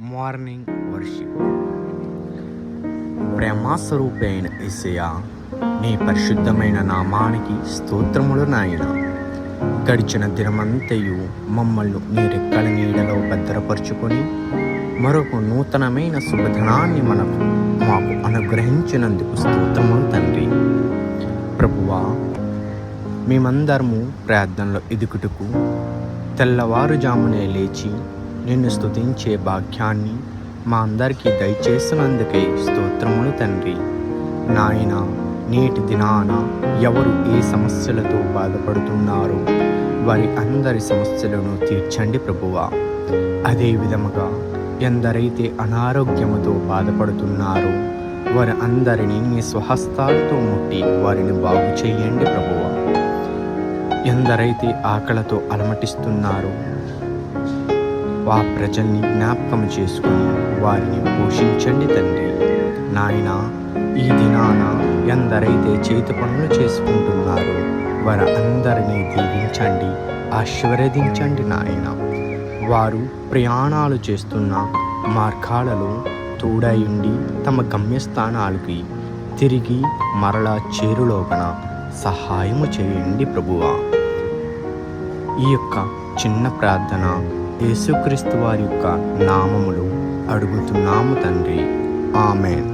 Morning worship. ప్రేమాస్వరూపి అయిన యేసయ్యా, నీ పరిశుద్ధమైన నామానికి స్తోత్రములు నాయన. గడిచిన దినమంతయు మమ్మల్ని నీ రెక్కల నీడలో భద్రపరుచుకొని మరొక నూతనమైన శుభదినాన్ని మాకు అనుగ్రహించినందుకు స్తోత్రములు తండ్రి. ప్రభువా, మేమందరము ప్రార్థనలో ఎదుగుటకు తెల్లవారుజామునే లేచి నిన్ను స్తుతించే భాగ్యాన్ని మా అందరికీ దయచేసినందుకే స్తోత్రములు తండ్రి. నాయన, నేటి దినాన ఎవరు ఏ సమస్యలతో బాధపడుతున్నారో వారి అందరి సమస్యలను తీర్చండి ప్రభువా. అదే విధముగా ఎందరైతే అనారోగ్యముతో బాధపడుతున్నారో వారి అందరినీ మీ స్వహస్తాలతో ముట్టి వారిని బాగు చేయండి ప్రభువా. ఎందరైతే ఆకలితో అలమటిస్తున్నారో ఆ ప్రజల్ని జ్ఞాపకం చేసుకుని వారిని పోషించండి తండ్రి. నాయన, ఈ దినాన ఎందరైతే చేతి పనులు చేసుకుంటున్నారో వారి అందరినీ దీవించండి, ఆశీర్వదించండి నాయన. వారు ప్రయాణాలు చేస్తున్న మార్గాలలో తోడయుండి తమ గమ్యస్థానాలకి తిరిగి మరలా చేరులోకన సహాయము చేయండి ప్రభువా. ఈ యొక్క చిన్న ప్రార్థన యేసుక్రీస్తు వారి యొక్క నామములో అడుగుతున్నాము తండ్రి. ఆమేన్.